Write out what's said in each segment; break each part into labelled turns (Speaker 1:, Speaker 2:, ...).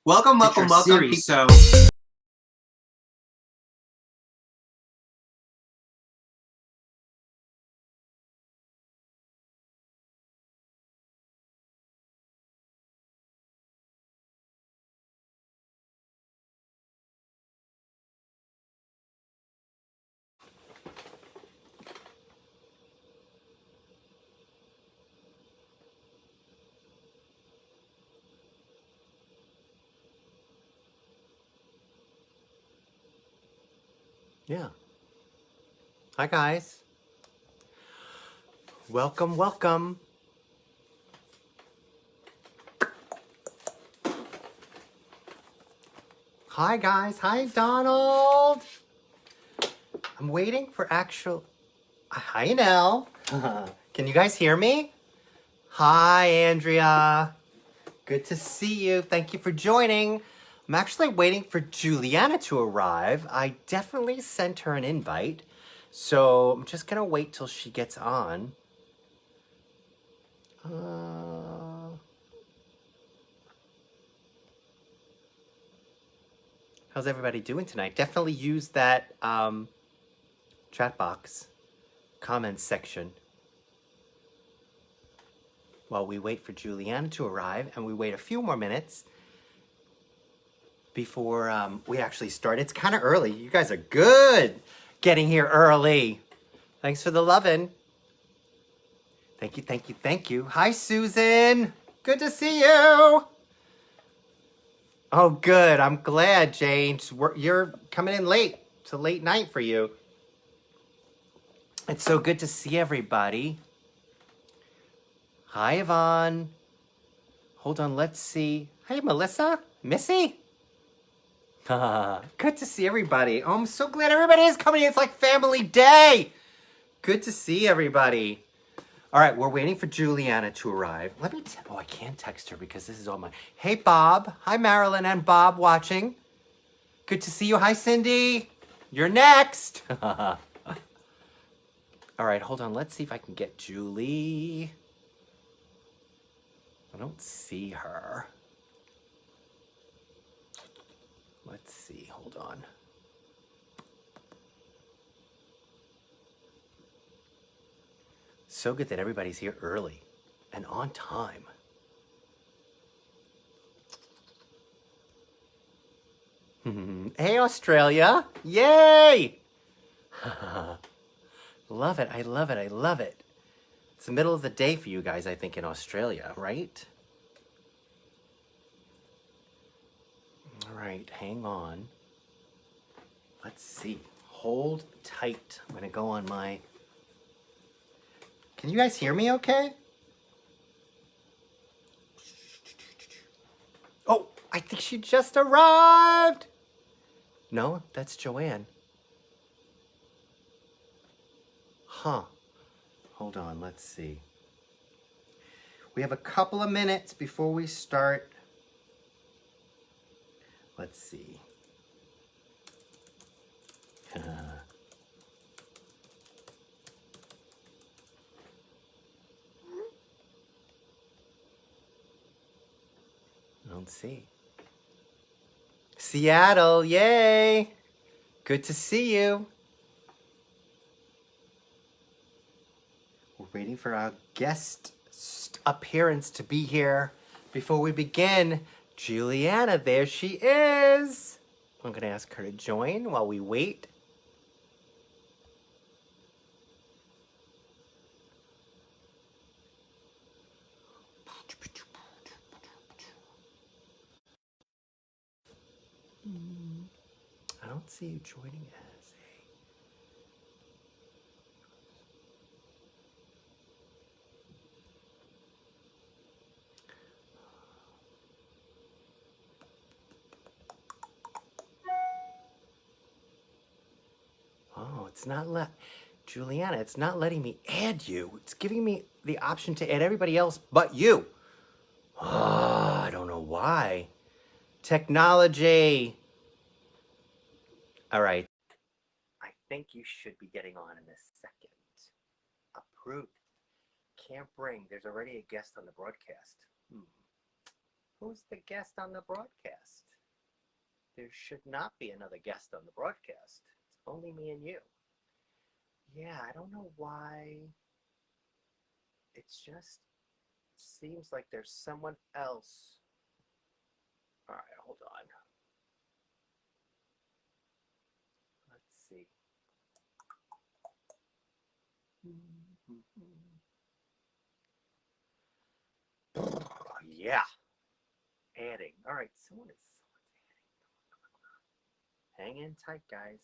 Speaker 1: Welcome.
Speaker 2: series.
Speaker 1: So,
Speaker 2: Yeah. Hi, guys. Welcome, welcome. Hi, guys. Hi, Donald. I'm waiting for actual... Hi, Nell. Can you guys hear me? Hi, Andrea. Good to see you. Thank you for joining. I'm actually waiting for Juliana to arrive. I definitely sent her an invite. So I'm just going to wait till she gets on. How's everybody doing tonight? Definitely use that chat box, comments section, while we wait for Juliana to arrive, and we wait a few more minutes before we actually start. It's kind of early. You guys are good getting here early. Thanks for the lovin'. Thank you, thank you, thank you. Hi, Susan. Good to see you. Oh, good. I'm glad, Jane. You're coming in late. It's a late night for you. It's so good to see everybody. Hi, Yvonne. Hold on, let's see. Hey, Melissa? Missy? Good to see everybody. Oh, I'm so glad everybody is coming in. It's like family day. Good to see everybody. All right, we're waiting for Juliana to arrive. Oh, I can't text her because this is all my... Hey, Bob. Hi, Marilyn and Bob watching. Good to see you. Hi, Cindy. You're next. All right, hold on. Let's see if I can get Julie. I don't see her. Let's see. Hold on. So good that everybody's here early and on time. Hey, Australia. Yay! Love it. I love it. I love it. It's the middle of the day for you guys, I think, in Australia, right? All right, hang on. Let's see. Hold tight. I'm going to go on my... Can you guys hear me okay? Oh, I think she just arrived. No, that's Joanne. Huh. Hold on, let's see. We have a couple of minutes before we start. Let's see. I don't see. Seattle, yay! Good to see you. We're waiting for our guest appearance to be here before we begin. Juliana, there she is. I'm going to ask her to join while we wait. I don't see you joining as Oh, it's not Juliana, it's not letting me add you. It's giving me the option to add everybody else but you. I don't know why. Technology. All right. I think you should be getting on in a second. Approved. Can't bring. There's already a guest on the broadcast. Who's the guest on the broadcast? There should not be another guest on the broadcast. It's only me and you. Yeah, I don't know why. It just seems like there's someone else. All right, hold on. Let's see. Yeah, adding. All right, someone's adding. Hang in tight, guys.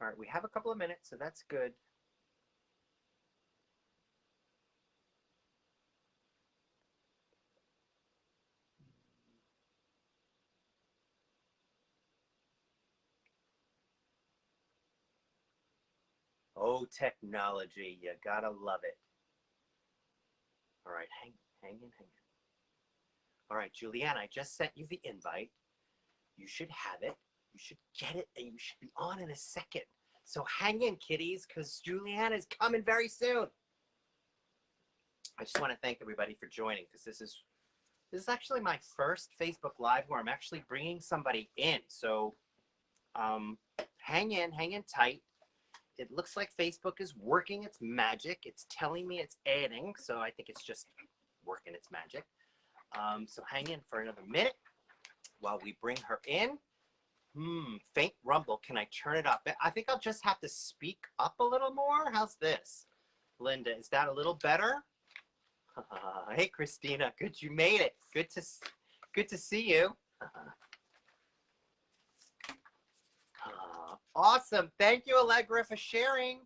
Speaker 2: All right, we have a couple of minutes, so that's good. Oh, technology, you gotta love it. All right, hang in. All right, Juliana, I just sent you the invite. You should have it. You should get it, and you should be on in a second. So hang in, kiddies, because Juliana is coming very soon. I just want to thank everybody for joining, because this is actually my first Facebook Live where I'm actually bringing somebody in. So hang in tight. It looks like Facebook is working its magic. It's telling me it's adding, so I think it's just working its magic. So hang in for another minute while we bring her in. Faint rumble. Can I turn it up? I think I'll just have to speak up a little more. How's this? Linda, is that a little better? Hey, Christina. Good, you made it. Good to see you. Awesome. Thank you, Allegra, for sharing.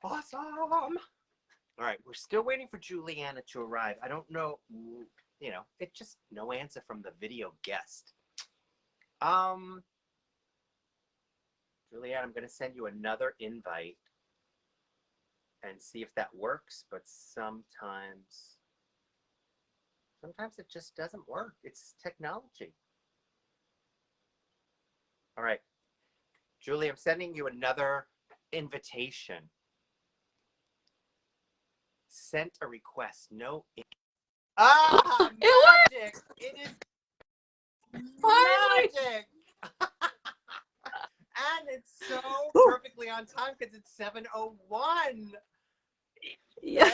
Speaker 2: Awesome. All right, we're still waiting for Juliana to arrive. I don't know, you know, it's just no answer from the video guest. Juliana, I'm going to send you another invite and see if that works, but sometimes it just doesn't work. It's technology. All right. Julie, I'm sending you another invitation. Sent a request. No. Magic! It is magic! And it's so perfectly on time because it's 7:01.
Speaker 1: Yeah,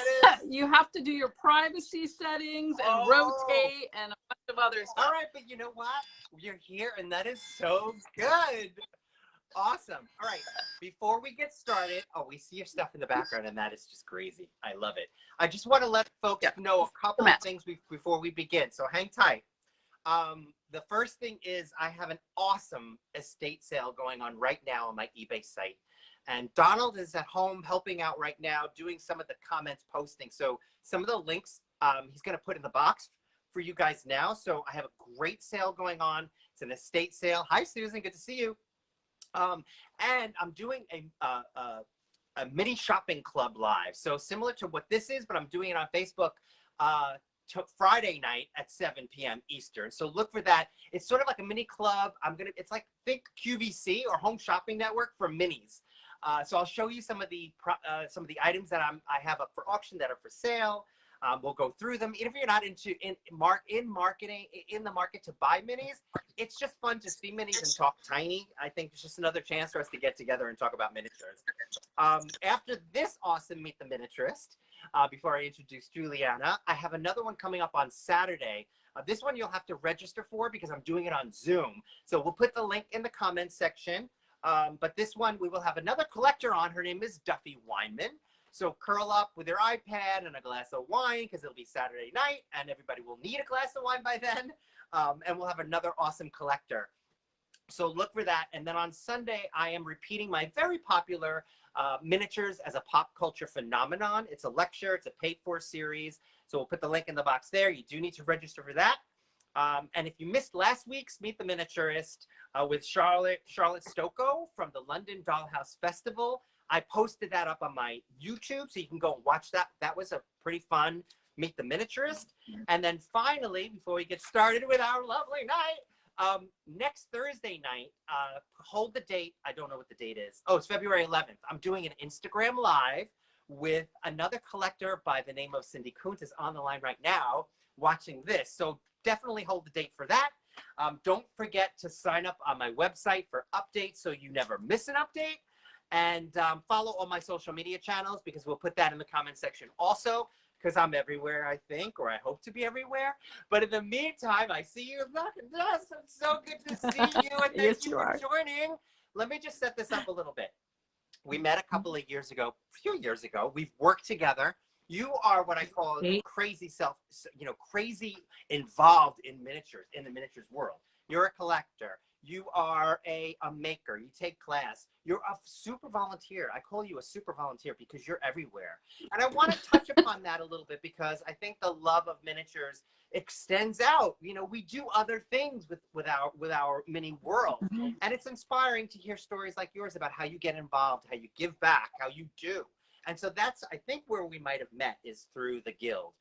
Speaker 1: you have to do your privacy settings and rotate and a bunch of other stuff.
Speaker 2: All right, but you know what? You're here, and that is so good. Awesome. All right, before we get started, we see your stuff in the background, and that is just crazy. I love it. I just want to let folks know a couple of things before we begin, so hang tight. The first thing is I have an awesome estate sale going on right now on my eBay site. And Donald is at home helping out right now, doing some of the comments posting. So some of the links he's going to put in the box for you guys now. So I have a great sale going on. It's an estate sale. Hi, Susan. Good to see you. And I'm doing a mini shopping club live. So similar to what this is, but I'm doing it on Facebook Friday night at 7 p.m. Eastern. So look for that. It's sort of like a mini club. It's like, think QVC or Home Shopping Network for minis. So I'll show you some of the items that I have up for auction that are for sale. We'll go through them. Even if you're not in the market to buy minis, it's just fun to see minis and talk tiny. I think it's just another chance for us to get together and talk about miniatures. After this awesome Meet the Miniaturist, before I introduce Juliana, I have another one coming up on Saturday. This one you'll have to register for because I'm doing it on Zoom. So we'll put the link in the comments section. But this one, we will have another collector on. Her name is Duffy Weinman. So curl up with your iPad and a glass of wine because it'll be Saturday night and everybody will need a glass of wine by then. And we'll have another awesome collector. So look for that. And then on Sunday, I am repeating my very popular Miniatures as a Pop Culture Phenomenon. It's a lecture. It's a paid-for series. So we'll put the link in the box there. You do need to register for that. And if you missed last week's Meet the Miniaturist with Charlotte Stocco from the London Dollhouse Festival, I posted that up on my YouTube, so you can go and watch that. That was a pretty fun Meet the Miniaturist. And then finally, before we get started with our lovely night, Next Thursday night, hold the date. I don't know what the date is. Oh, it's February 11th. I'm doing an Instagram live with another collector by the name of Cindy Kuntz is on the line right now watching this. So definitely hold the date for that. Don't forget to sign up on my website for updates so you never miss an update. And follow all my social media channels because we'll put that in the comment section also, because I'm everywhere, I think, or I hope to be everywhere. But in the meantime, I see you knocking dust. It's so good to see you, and thank
Speaker 1: Yes,
Speaker 2: you for joining. Let me just set this up a little bit. We met a couple of years ago, a few years ago. We've worked together. You are what I call crazy crazy involved in miniatures, in the miniatures world. You're a collector. You are a maker. You take class. You're a super volunteer. I call you a super volunteer because you're everywhere. And I want to touch upon that a little bit because I think the love of miniatures extends out. You know, we do other things with our mini world. And it's inspiring to hear stories like yours about how you get involved, how you give back, how you do. And so that's, I think, where we might have met is through the guild.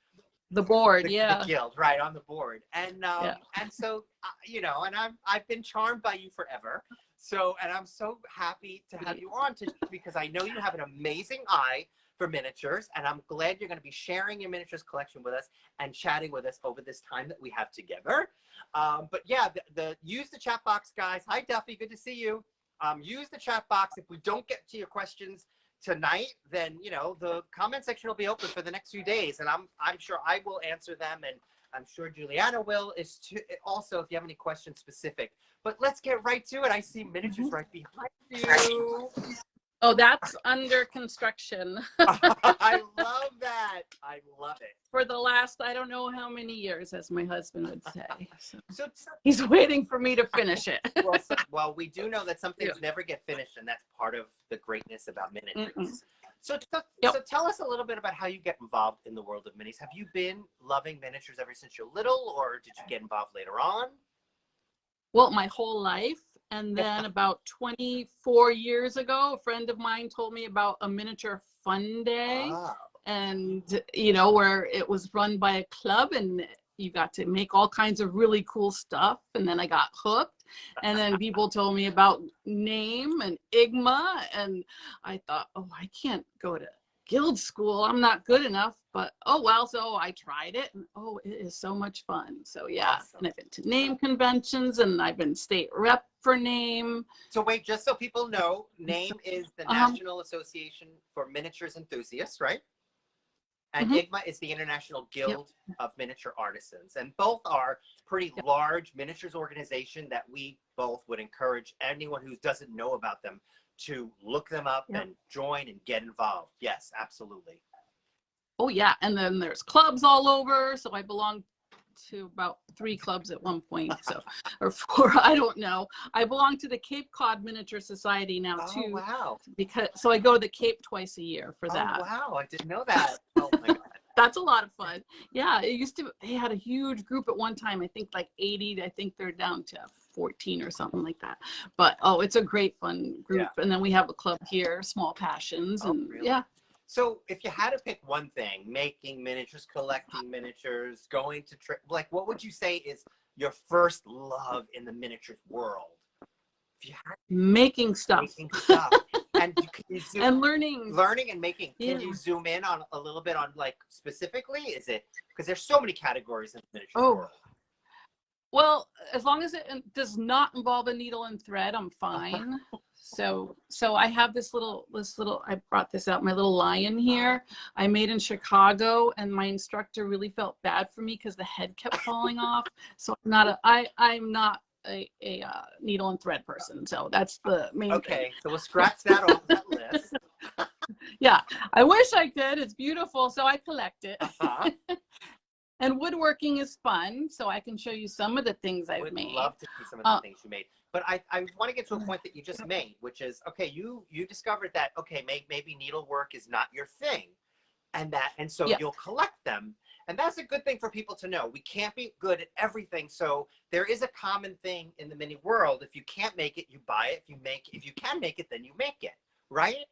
Speaker 1: The board,
Speaker 2: the guild, right, on the board. And and so you know, and I've been charmed by you forever. So, and I'm so happy to have you on because I know you have an amazing eye for miniatures, and I'm glad you're going to be sharing your miniatures collection with us and chatting with us over this time that we have together. But yeah, use the chat box, guys. Hi, Duffy, good to see you. Use the chat box. If we don't get to your questions tonight, then you know the comment section will be open for the next few days, and I'm sure I will answer them, and I'm sure Juliana will also if you have any questions specific. But let's get right to it. I see miniatures right behind you.
Speaker 1: Oh, that's under construction.
Speaker 2: I love that. I love it.
Speaker 1: For the last, I don't know how many years, as my husband would say. So he's waiting for me to finish it.
Speaker 2: Well, we do know that some things never get finished, and that's part of the greatness about miniatures. So tell us a little bit about how you get involved in the world of minis. Have you been loving miniatures ever since you're little, or did you get involved later on?
Speaker 1: Well, my whole life. And then about 24 years ago, a friend of mine told me about a miniature fun day. And, you know, where it was run by a club and you got to make all kinds of really cool stuff. And then I got hooked. And then people told me about NAME and IGMA. And I thought, oh, I can't go to guild school. I'm not good enough. But, oh, well, so I tried it. And, oh, it is so much fun. So, yeah. Awesome. And I've been to NAME conventions and I've been state rep for NAME.
Speaker 2: So wait, just so people know, NAME is the National Association for Miniatures Enthusiasts, right? And IGMA is the International Guild of Miniature Artisans. And both are pretty large miniatures organization that we both would encourage anyone who doesn't know about them to look them up and join and get involved. Yes, absolutely.
Speaker 1: Oh, yeah. And then there's clubs all over. So I belong to about 3 clubs at one point, so or 4, I don't know. I belong to the Cape Cod Miniature Society now too.
Speaker 2: Oh, wow.
Speaker 1: Because so I go to the Cape twice a year for that.
Speaker 2: Oh, wow, I didn't know that. Oh my God.
Speaker 1: That's a lot of fun. Yeah, it used to, they had a huge group at one time, I think like 80, I think they're down to 14 or something like that. But oh, it's a great fun group. And then we have a club here, Small Passions, and
Speaker 2: really? So if you had to pick one thing, making miniatures, collecting miniatures, going to like, what would you say is your first love in the miniatures world? If you had
Speaker 1: making stuff.
Speaker 2: Making stuff. And can you zoom,
Speaker 1: and learning
Speaker 2: and making. Can you zoom in on a little bit on like specifically? Is it because there's so many categories in the miniatures world?
Speaker 1: Well, as long as it does not involve a needle and thread, I'm fine. So I have this little, I brought this out, my little lion here. I made in Chicago, and my instructor really felt bad for me because the head kept falling off. So I'm not a needle and thread person. So that's the main thing.
Speaker 2: So we'll scratch that off that list.
Speaker 1: Yeah, I wish I could. It's beautiful, so I collect it. And woodworking is fun, so I can show you some of the things I've made. I would love to see some of the things you made. But I want to get to a point that you just made, which is, okay, you discovered that, okay, maybe needlework is not your thing. And so you'll collect them. And that's a good thing for people to know. We can't be good at everything. So there is a common thing in the mini world. If you can't make it, you buy it. If you can make it, then you make it, right?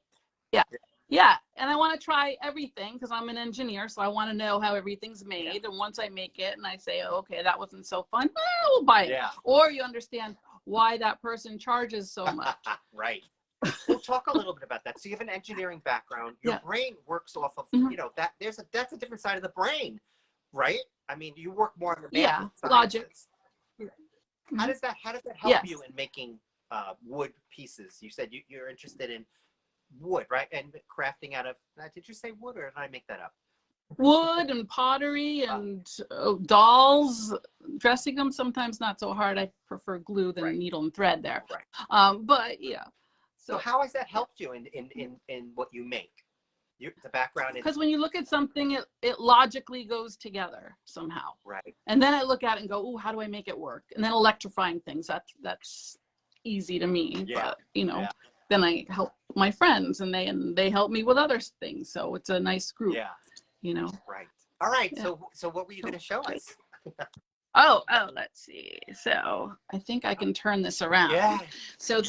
Speaker 1: Yeah. Yeah, and I want to try everything because I'm an engineer, so I want to know how everything's made. And once I make it and I say, oh, okay, that wasn't so fun, we'll buy it.
Speaker 2: Yeah.
Speaker 1: Or you understand why that person charges so much.
Speaker 2: Right. We'll talk a little bit about that. So you have an engineering background. Your brain works off of, that's a different side of the brain, right? I mean, you work more on the math and
Speaker 1: logic.
Speaker 2: How does that help you in making wood pieces? You said you're interested in wood, right? And crafting out of, did you say wood or did I make that up?
Speaker 1: Wood and pottery and dolls, dressing them, sometimes not so hard. I prefer glue than needle and thread there.
Speaker 2: Right.
Speaker 1: But yeah.
Speaker 2: So how has that helped you in what you make? The background?
Speaker 1: Because when you look at something, it logically goes together somehow.
Speaker 2: Right.
Speaker 1: And then I look at it and go, oh, how do I make it work? And then electrifying things, that's easy to me.
Speaker 2: Yeah.
Speaker 1: But, then I help my friends and they help me with other things. So it's a nice group.
Speaker 2: Yeah. Right. All right. Yeah. So what were you going to show us?
Speaker 1: Oh, let's see. So I think I can turn this around.
Speaker 2: Yeah.
Speaker 1: So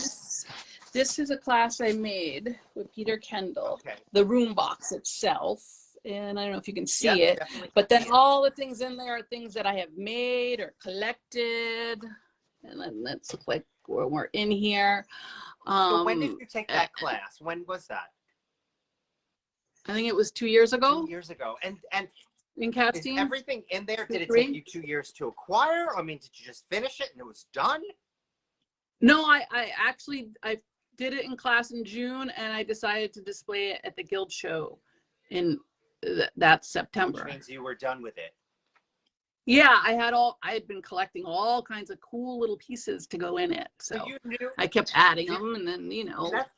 Speaker 1: this is a class I made with Peter Kendall.
Speaker 2: Okay.
Speaker 1: The room box itself. And I don't know if you can see it, but then all the things in there are things that I have made or collected. And then let's look like we're in here.
Speaker 2: So when did you take that class? When was that?
Speaker 1: I think it was 2 years ago.
Speaker 2: 2 years ago. And
Speaker 1: in casting.
Speaker 2: Is everything in there? Did it take you 2 years to acquire? I mean, did you just finish it and it was done?
Speaker 1: No, I did it in class in June, and I decided to display it at the Guild show in that September.
Speaker 2: Which means you were done with it.
Speaker 1: Yeah, I had been collecting all kinds of cool little pieces to go in it. So
Speaker 2: you knew,
Speaker 1: I kept adding them, and then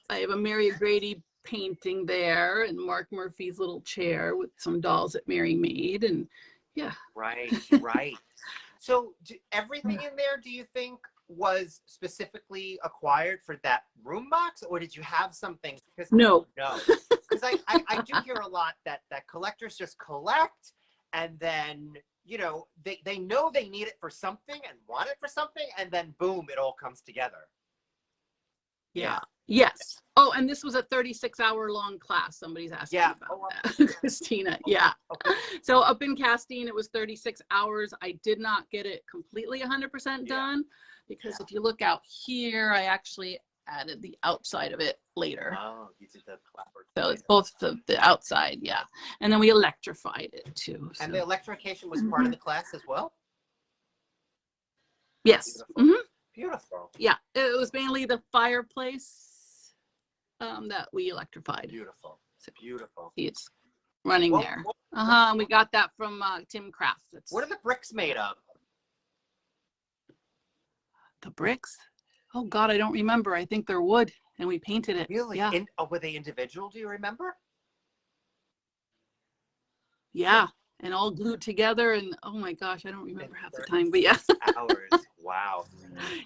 Speaker 1: I have a Mary O'Grady painting there, and Mark Murphy's little chair with some dolls that Mary made, and yeah. Right.
Speaker 2: So everything in there, do you think, was specifically acquired for that room box, or did you have some things?
Speaker 1: No.
Speaker 2: Because I do hear a lot that collectors just collect, and then they know they need it for something and want it for something, and then boom, it all comes together.
Speaker 1: Yeah. Yes. Oh, and this was a 36-hour-long class. Somebody's asking about that. Christina. Yeah. Okay. So up in casting, it was 36 hours. I did not get it completely 100% done because if you look out here, I actually added the outside of it later.
Speaker 2: Oh, you did the clapper.
Speaker 1: So it's both the outside, and then we electrified it too.
Speaker 2: And the electrification was part of the class as well?
Speaker 1: Yes.
Speaker 2: Beautiful. Beautiful.
Speaker 1: Yeah, it was mainly the fireplace that we electrified.
Speaker 2: Beautiful. Beautiful.
Speaker 1: See, it's running there. And we got that from Tim Kraft.
Speaker 2: What are the bricks made of?
Speaker 1: The bricks? Oh God, I don't remember. I think they're wood, and we painted it.
Speaker 2: Really?
Speaker 1: Yeah.
Speaker 2: Were they individual? Do you remember?
Speaker 1: Yeah, and all glued together. And oh my gosh, I don't remember half the time. But yeah.
Speaker 2: Hours. Wow.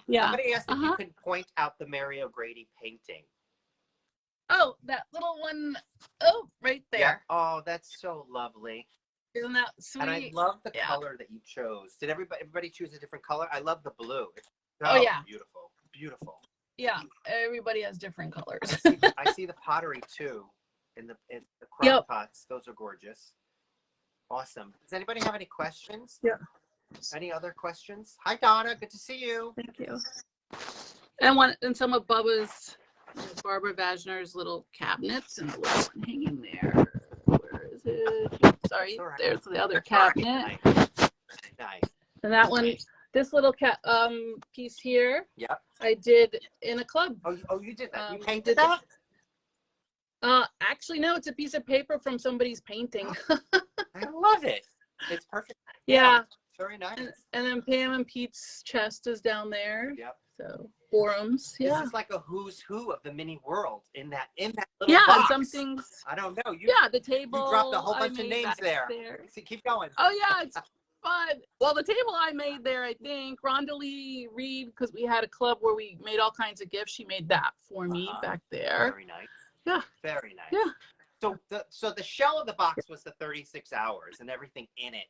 Speaker 1: Yeah.
Speaker 2: Somebody asked if you could point out the Mary O'Grady painting.
Speaker 1: Oh, that little one. Oh, right there.
Speaker 2: Yeah. Oh, that's so lovely.
Speaker 1: Isn't that sweet?
Speaker 2: And I love the color that you chose. Did everybody choose a different color? I love the blue. It's
Speaker 1: so
Speaker 2: beautiful. Beautiful.
Speaker 1: Yeah, everybody has different colors.
Speaker 2: I see the pottery too in the crock pots. Those are gorgeous. Awesome. Does anybody have any questions?
Speaker 1: Yeah.
Speaker 2: Any other questions? Hi, Donna. Good to see you.
Speaker 1: Thank you. And some of Bubba's, Barbara Vajner's little cabinets, and the little one hanging there. Where is it? Sorry, there's the other cabinet.
Speaker 2: Nice.
Speaker 1: And that one, this little piece here.
Speaker 2: Yep.
Speaker 1: I did in a club.
Speaker 2: Oh, you did that. You painted that?
Speaker 1: Actually, no. It's a piece of paper from somebody's painting.
Speaker 2: I love it. It's perfect.
Speaker 1: Yeah.
Speaker 2: Very nice.
Speaker 1: And then Pam and Pete's chest is down there.
Speaker 2: Yep.
Speaker 1: So forums. Yeah.
Speaker 2: This is like a who's who of the mini world in that little box.
Speaker 1: Some things.
Speaker 2: I don't know.
Speaker 1: The table.
Speaker 2: You dropped a whole bunch of names there. See, keep going.
Speaker 1: Oh yeah, it's fun. Well, the table I made there, I think Rhonda Lee Reed, because we had a club where we made all kinds of gifts. She made that for me back there.
Speaker 2: Very nice.
Speaker 1: Yeah.
Speaker 2: Very nice.
Speaker 1: Yeah.
Speaker 2: So the shell of the box was the 36 hours and everything in it.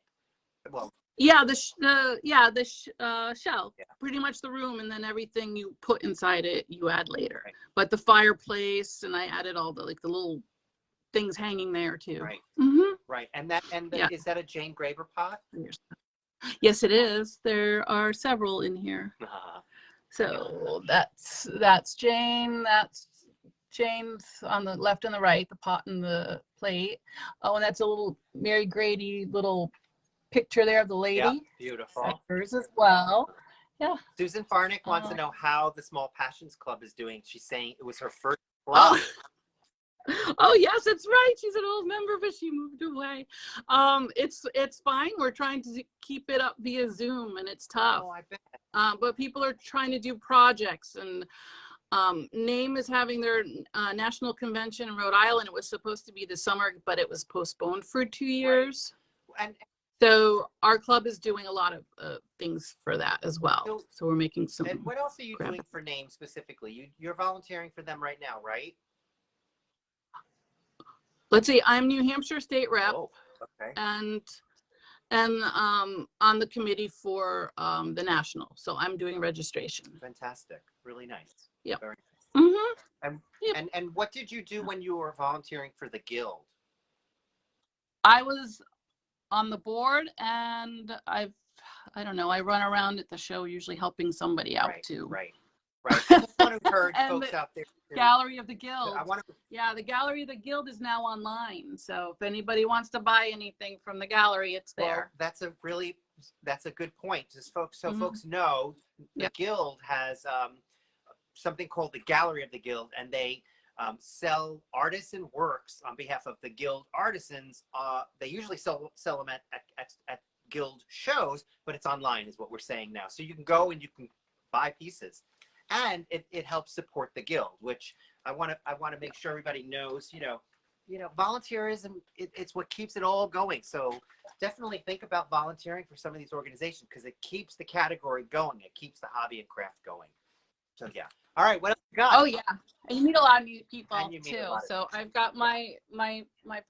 Speaker 2: Well.
Speaker 1: Yeah, the shell, pretty much the room, and then everything you put inside it, you add later. Right. But the fireplace, and I added all the little things hanging there too.
Speaker 2: Right.
Speaker 1: Mm-hmm.
Speaker 2: Right. And is that a Jane Graber pot?
Speaker 1: Yes, it is. There are several in here. So that's Jane. That's Jane's on the left and the right, the pot and the plate. Oh, and that's a little Mary Grady little picture there of the lady.
Speaker 2: Yeah, beautiful.
Speaker 1: That's hers as well. Yeah.
Speaker 2: Susan Farnick wants to know how the Small Passions Club is doing. She's saying it was her first club.
Speaker 1: Oh yes, that's right. She's an old member, but she moved away. It's fine. We're trying to keep it up via Zoom, and it's tough.
Speaker 2: Oh, I bet.
Speaker 1: But people are trying to do projects, and NAME is having their national convention in Rhode Island. It was supposed to be this summer, but it was postponed for 2 years.
Speaker 2: Right. And
Speaker 1: so our club is doing a lot of things for that as well. So we're making some.
Speaker 2: And what else are you doing for NAME specifically? You're volunteering for them right now, right?
Speaker 1: Let's see. I'm New Hampshire state rep,
Speaker 2: okay.
Speaker 1: and on the committee for the national. So I'm doing registration.
Speaker 2: Fantastic. Really nice.
Speaker 1: Yeah.
Speaker 2: Very nice.
Speaker 1: Mm-hmm.
Speaker 2: And what did you do when you were volunteering for the guild?
Speaker 1: I was on the board, and I don't know, I run around at the show usually helping somebody out too.
Speaker 2: Right. I just want to encourage folks out there.
Speaker 1: Gallery of the Guild.
Speaker 2: Yeah,
Speaker 1: the Gallery of the Guild is now online. So if anybody wants to buy anything from the gallery, it's there.
Speaker 2: Well, that's a good point. Just folks know the Guild has something called the Gallery of the Guild, and they sell artisan works on behalf of the Guild artisans. They usually sell them at Guild shows, but it's online is what we're saying now. So you can go and you can buy pieces. And it helps support the Guild, which I want to make sure everybody knows. Volunteerism, it's what keeps it all going. So definitely think about volunteering for some of these organizations because it keeps the category going. It keeps the hobby and craft going. So yeah. All right. What else you got?
Speaker 1: Oh yeah, and you meet a lot of new people too. So I've got my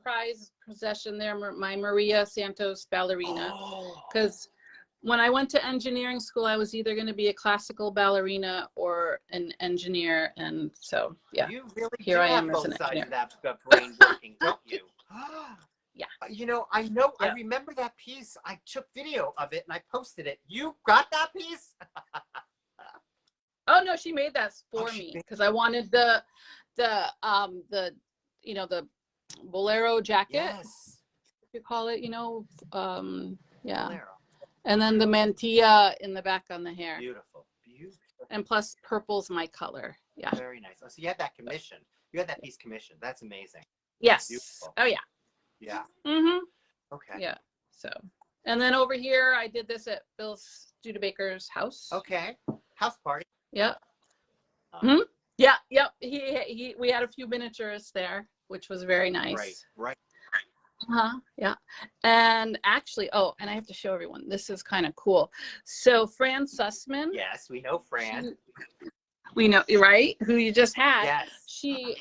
Speaker 1: prize possession there, my Maria Santos ballerina, because when I went to engineering school, I was either going to be a classical ballerina or an engineer, and so yeah.
Speaker 2: You really
Speaker 1: here I am
Speaker 2: both
Speaker 1: as an
Speaker 2: sides
Speaker 1: engineer.
Speaker 2: of that brain working, don't you?
Speaker 1: Yeah.
Speaker 2: I remember that piece. I took video of it and I posted it. You got that piece?
Speaker 1: Oh no, she made that for me because I wanted the bolero jacket.
Speaker 2: Yes.
Speaker 1: You call it, yeah.
Speaker 2: Bolero.
Speaker 1: And then the mantilla in the back on the hair.
Speaker 2: Beautiful.
Speaker 1: And plus purple's my color. Yeah.
Speaker 2: Very nice. Oh, so you had that commission. You had that piece commissioned. That's amazing.
Speaker 1: Yes.
Speaker 2: Beautiful.
Speaker 1: Oh yeah.
Speaker 2: Yeah.
Speaker 1: Mm-hmm.
Speaker 2: Okay.
Speaker 1: Yeah. So, and then over here, I did this at Bill Studebaker's house.
Speaker 2: Okay. House party.
Speaker 1: Yeah. Yeah. Yep. We had a few miniaturists there, which was very nice.
Speaker 2: Right.
Speaker 1: Yeah. And actually, and I have to show everyone, this is kind of cool. So Fran Sussman.
Speaker 2: Yes, we know Fran.
Speaker 1: We know, right? Who you just had.
Speaker 2: Yes.
Speaker 1: She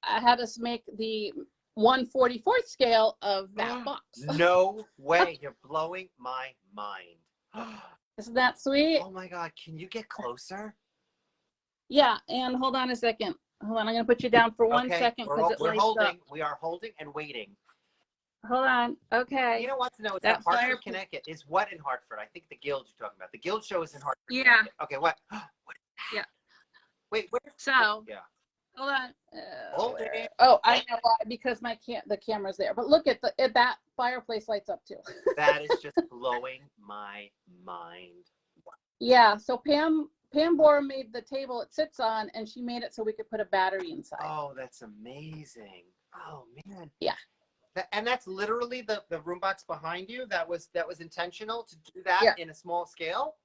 Speaker 1: had us make the 1/44th scale of that box.
Speaker 2: No way. You're blowing my mind.
Speaker 1: Isn't that sweet?
Speaker 2: Oh my God. Can you get closer?
Speaker 1: Yeah. And hold on a second. Hold on. I'm going to put you down for 1 second because
Speaker 2: we're holding. We are holding and waiting.
Speaker 1: Hold on. Okay.
Speaker 2: You don't want to know, it's in Hartford, Connecticut. Is what in Hartford? I think the Guild you're talking about. The Guild show is in Hartford.
Speaker 1: Yeah.
Speaker 2: Connecticut. Okay, what?
Speaker 1: Yeah.
Speaker 2: Wait, where?
Speaker 1: So.
Speaker 2: Yeah.
Speaker 1: Hold on.
Speaker 2: Hold it.
Speaker 1: Oh, I know why, because the camera's there. But look at that fireplace lights up too.
Speaker 2: That is just blowing my mind.
Speaker 1: Yeah. So Pam Bora made the table it sits on, and she made it so we could put a battery inside.
Speaker 2: Oh, that's amazing. Oh man.
Speaker 1: Yeah.
Speaker 2: And that's literally the room box behind you. That was intentional to do that in a small scale.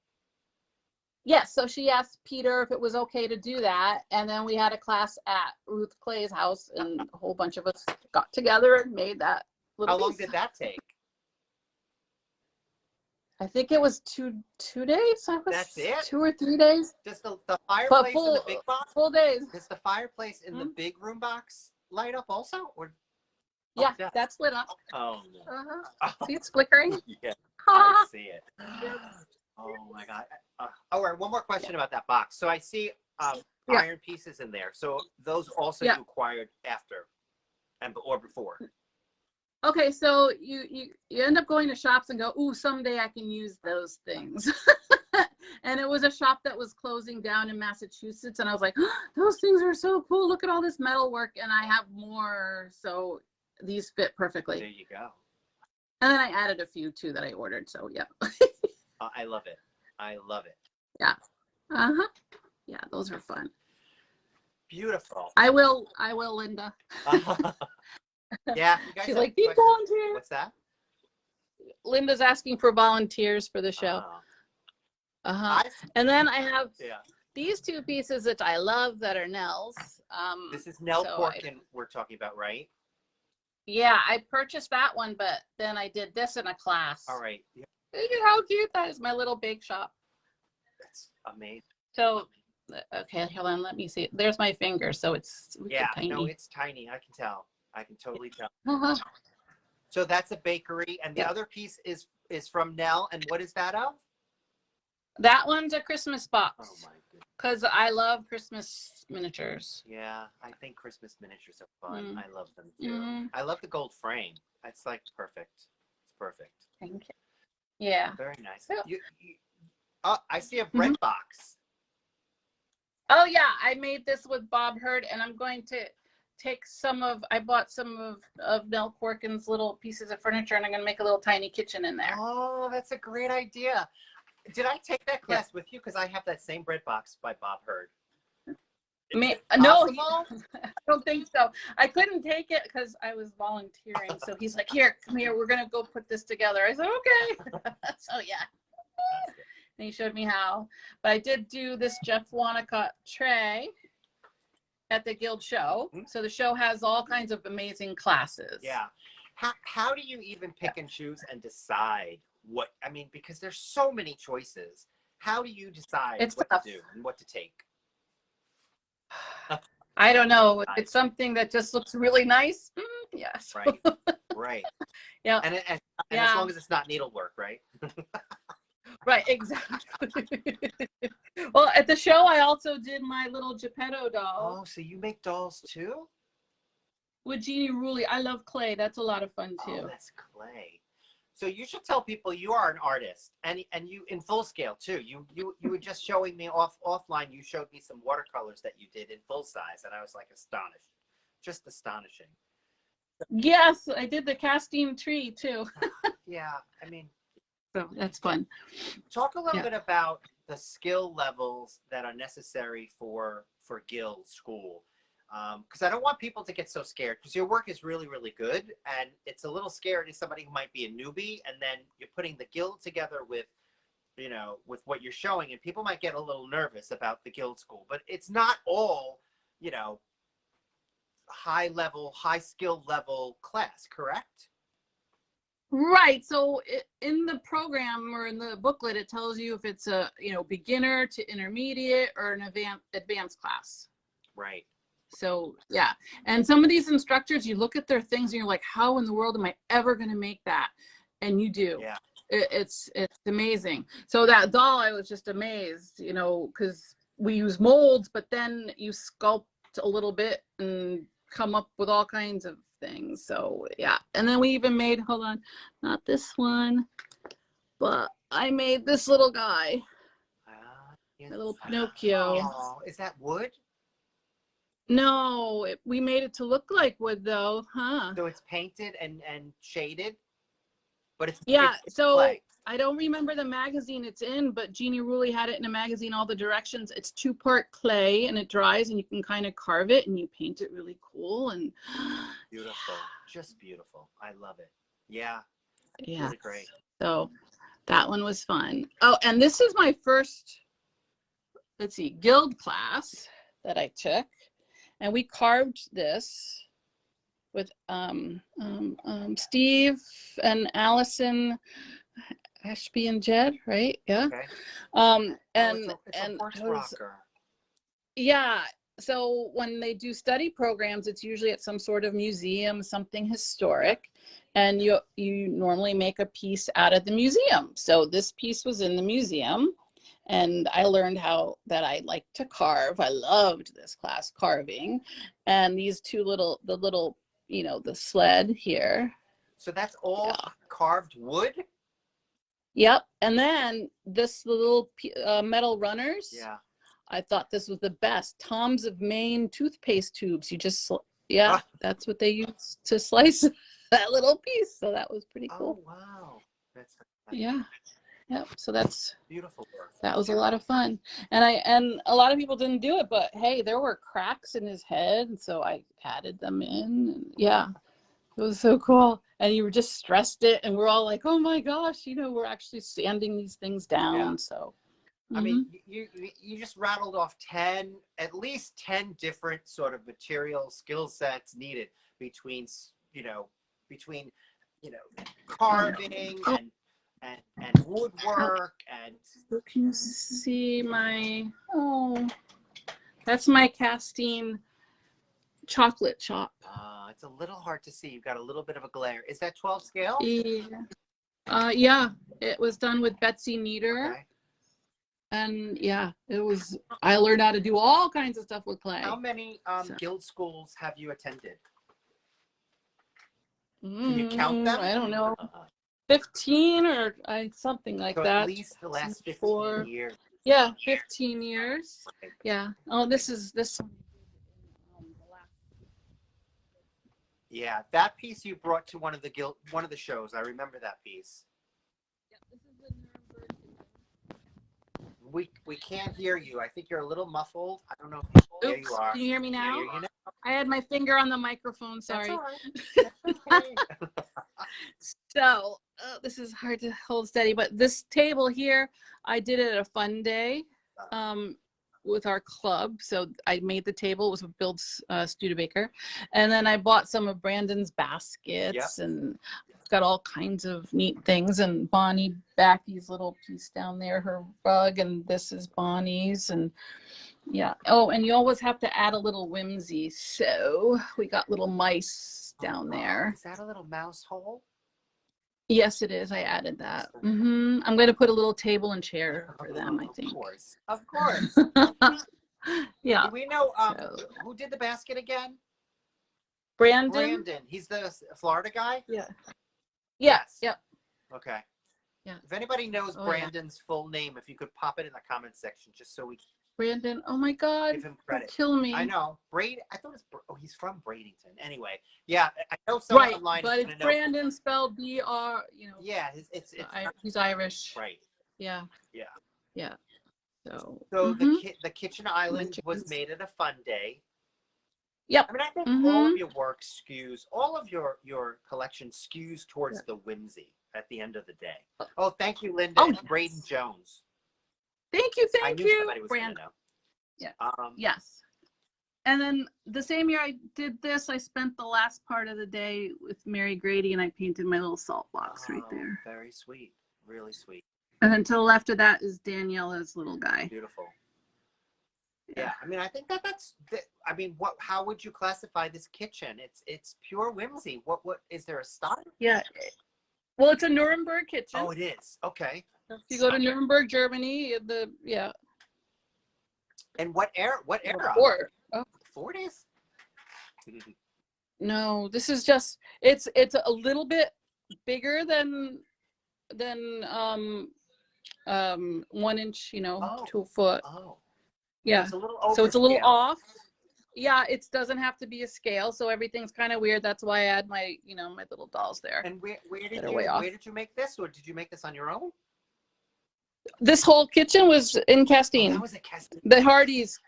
Speaker 1: Yes. So she asked Peter if it was okay to do that, and then we had a class at Ruth Clay's house, and a whole bunch of us got together and made that little
Speaker 2: How long
Speaker 1: piece.
Speaker 2: did that take?
Speaker 1: I think it was two days.
Speaker 2: That's it?
Speaker 1: 2 or 3 days.
Speaker 2: Does the fireplace in the big box?
Speaker 1: Full days.
Speaker 2: Does the fireplace in the big room box light up also, or?
Speaker 1: Yeah, that's lit up.
Speaker 2: Oh no.
Speaker 1: See, it's flickering.
Speaker 2: Yeah, I see it. Oh my God. All right, one more question about that box. So I see iron pieces in there. So those also you acquired after. or before?
Speaker 1: Okay, so you end up going to shops and go, ooh, someday I can use those things. And it was a shop that was closing down in Massachusetts, and I was like, oh, those things are so cool. Look at all this metal work, and I have more, so these fit perfectly.
Speaker 2: There you go.
Speaker 1: And then I added a few too that I ordered, so yeah.
Speaker 2: I love it. I love it.
Speaker 1: Yeah. Yeah, those are fun.
Speaker 2: Beautiful.
Speaker 1: I will, Linda.
Speaker 2: Yeah, you guys
Speaker 1: she's like, need volunteers.
Speaker 2: What's that?
Speaker 1: Linda's asking for volunteers for the show. And then I have these two pieces that I love that are Nell's.
Speaker 2: This is Nell Corkin we're talking about, right?
Speaker 1: Yeah, I purchased that one, but then I did this in a class.
Speaker 2: All right. Yeah.
Speaker 1: Look at how cute that is, my little bake shop.
Speaker 2: That's amazing.
Speaker 1: So, okay, hold on, let me see. There's my finger, so it's tiny.
Speaker 2: No, it's tiny. I can tell. I can totally tell. So that's a bakery, and the other piece is from Nell, and what is that of?
Speaker 1: That one's a Christmas box.
Speaker 2: Oh my goodness. Because
Speaker 1: I love Christmas miniatures.
Speaker 2: Yeah, I think Christmas miniatures are fun. I love them too. I love the gold frame. It's like perfect. It's perfect.
Speaker 1: Thank you. Yeah.
Speaker 2: Very nice. Oh, I see a bread box.
Speaker 1: Oh yeah, I made this with Bob Hurd, and I'm going to take I bought some of Nell Corkin's little pieces of furniture, and I'm going to make a little tiny kitchen in there.
Speaker 2: Oh, that's a great idea. Did I take that class with you? Because I have that same bread box by Bob Hurd.
Speaker 1: No, I don't think so. I couldn't take it because I was volunteering. So he's like, here, come here. We're going to go put this together. I said, okay. So yeah. And he showed me how. But I did do this Jeff Wanacott tray at the Guild show. So the show has all kinds of amazing classes.
Speaker 2: Yeah. How do you even pick and choose and decide what, I mean, because there's so many choices. How do you decide what to do and what to take?
Speaker 1: I don't know. It's something that just looks really nice. Yes.
Speaker 2: Right.
Speaker 1: Yeah.
Speaker 2: And as long as it's not needlework, right?
Speaker 1: Right, exactly. Well, at the show, I also did my little Geppetto doll.
Speaker 2: Oh, so you make dolls too?
Speaker 1: With Jeannie Rulli. I love clay. That's a lot of fun too.
Speaker 2: Oh, that's clay. So you should tell people you are an artist, and you in full scale too. You were just showing me offline. You showed me some watercolors that you did in full size, and I was like astonished, just astonishing.
Speaker 1: Yes, I did the casting tree too.
Speaker 2: Yeah, I mean,
Speaker 1: so that's fun.
Speaker 2: Talk a little bit about the skill levels that are necessary for Guild School. Because I don't want people to get so scared, because your work is really, really good, and it's a little scary to somebody who might be a newbie, and then you're putting the Guild together with, with what you're showing, and people might get a little nervous about the Guild School, but it's not all, high skill level class, correct?
Speaker 1: Right. So in the program or in the booklet, it tells you if it's a, beginner to intermediate or an advanced class.
Speaker 2: Right.
Speaker 1: So yeah, and some of these instructors, you look at their things and you're like, how in the world am I ever going to make that? And you do.
Speaker 2: Yeah.
Speaker 1: It's amazing. So that doll, I was just amazed, because we use molds, but then you sculpt a little bit and come up with all kinds of things. So yeah, and then we even made, hold on, not this one, but I made this little guy, a little Pinocchio.
Speaker 2: Oh, is that wood?
Speaker 1: No, we made it to look like wood though, huh?
Speaker 2: So it's painted and shaded, but it's
Speaker 1: so
Speaker 2: clay.
Speaker 1: I don't remember the magazine it's in, but Jeannie Rulli had it in a magazine, all the directions. It's 2-part clay and it dries and you can kind of carve it and you paint it really cool and
Speaker 2: beautiful. Just beautiful. I love it. Yeah.
Speaker 1: Yeah.
Speaker 2: Really great.
Speaker 1: So that one was fun. Oh, and this is my first, let's see, Guild class that I took. And we carved this with Steve and Allison Ashby and Jed, right? Yeah.
Speaker 2: Okay.
Speaker 1: And
Speaker 2: it's a horse rocker.
Speaker 1: Yeah. So when they do study programs, it's usually at some sort of museum, something historic, and you normally make a piece out of the museum. So this piece was in the museum. And I learned that I like to carve. I loved this class, carving. And these two the little you know, the sled here.
Speaker 2: So that's all carved wood?
Speaker 1: Yep. And then this little metal runners.
Speaker 2: Yeah.
Speaker 1: I thought this was the best. Tom's of Maine toothpaste tubes. You just, that's what they use to slice that little piece. So that was pretty cool.
Speaker 2: Oh, wow. That's
Speaker 1: yeah. Yep. So that's
Speaker 2: beautiful work.
Speaker 1: That was a lot of fun. And a lot of people didn't do it, but hey, there were cracks in his head. And so I added them in. And yeah. It was so cool. And you were just stressed it. And we're all like, oh my gosh, you know, we're actually sanding these things down.
Speaker 2: Yeah.
Speaker 1: So,
Speaker 2: I mean, you just rattled off at least 10 different sort of material skill sets needed between carving and woodwork and.
Speaker 1: You can see that's my casting chocolate chop.
Speaker 2: It's a little hard to see. You've got a little bit of a glare. Is that 12 scale?
Speaker 1: Yeah. Yeah, it was done with Betsy Nieder.
Speaker 2: Okay.
Speaker 1: And yeah, I learned how to do all kinds of stuff with clay.
Speaker 2: How many guild schools have you attended? Can you count them?
Speaker 1: I don't know. 15 or something like that.
Speaker 2: At least the last 15 years.
Speaker 1: Yeah, 15 years. Yeah. Oh, this one.
Speaker 2: Yeah, that piece you brought to one of the shows. I remember that piece.
Speaker 1: Yeah, this is the Nuremberg.
Speaker 2: We can't hear you. I think you're a little muffled. I don't know. There you are.
Speaker 1: Can you hear me now?
Speaker 2: I hear you now.
Speaker 1: I had my finger on the microphone. Sorry.
Speaker 2: That's all right.
Speaker 1: So this is hard to hold steady, but this table here, I did it at a fun day with our club. So I made the table. It was with Bill Studebaker. And then I bought some of Brandon's baskets and got all kinds of neat things. And Bonnie Backey's little piece down there, her rug, and this is Bonnie's. And yeah. Oh, and you always have to add a little whimsy. So we got little mice down there.
Speaker 2: Is that a little mouse hole?
Speaker 1: Yes, it is. I added that. I'm going to put a little table and chair for them, I think.
Speaker 2: Of course.
Speaker 1: Yeah.
Speaker 2: Do we know who did the basket again?
Speaker 1: Brandon.
Speaker 2: He's the Florida guy?
Speaker 1: Yeah. Yes. Yep.
Speaker 2: Okay.
Speaker 1: Yeah.
Speaker 2: If anybody knows Brandon's full name, if you could pop it in the comment section just so we can.
Speaker 1: Brandon, oh my God,
Speaker 2: give him credit.
Speaker 1: Kill me.
Speaker 2: I know. I thought he's from Bradenton. Anyway, yeah, I know someone online
Speaker 1: but
Speaker 2: is
Speaker 1: it's Brandon spelled B-R,
Speaker 2: Yeah, it's
Speaker 1: he's Irish.
Speaker 2: Right.
Speaker 1: Yeah.
Speaker 2: Yeah.
Speaker 1: Yeah. So
Speaker 2: the kitchen island was made at a fun day.
Speaker 1: Yep.
Speaker 2: I mean, I think all of your work all of your collection skews towards the whimsy at the end of the day. Oh, thank you, Linda.
Speaker 1: Oh,
Speaker 2: yes. Braden Jones.
Speaker 1: Thank you,
Speaker 2: Brandon.
Speaker 1: Yeah. Yes. And then the same year I did this, I spent the last part of the day with Mary Grady, and I painted my little salt box right there.
Speaker 2: Very sweet. Really sweet.
Speaker 1: And then to the left of that is Daniela's little guy.
Speaker 2: Beautiful. Yeah. I mean, I think how would you classify this kitchen? It's pure whimsy. What is there a style?
Speaker 1: Yeah. Well, it's a Nuremberg kitchen.
Speaker 2: Oh, it is. Okay.
Speaker 1: If you go to Nuremberg, Germany,
Speaker 2: And what era?
Speaker 1: Oh.
Speaker 2: 40s?
Speaker 1: No, this is just it's a little bit bigger than 1 inch, 2 foot.
Speaker 2: Oh.
Speaker 1: Yeah.
Speaker 2: It's a little
Speaker 1: so it's a little off. Yeah, it doesn't have to be a scale, so everything's kind of weird. That's why I add my, my little dolls there.
Speaker 2: And where did you make this, or did you make this on your own?
Speaker 1: This whole kitchen was in Castine.
Speaker 2: Oh, that was at Castine.
Speaker 1: The Hardys.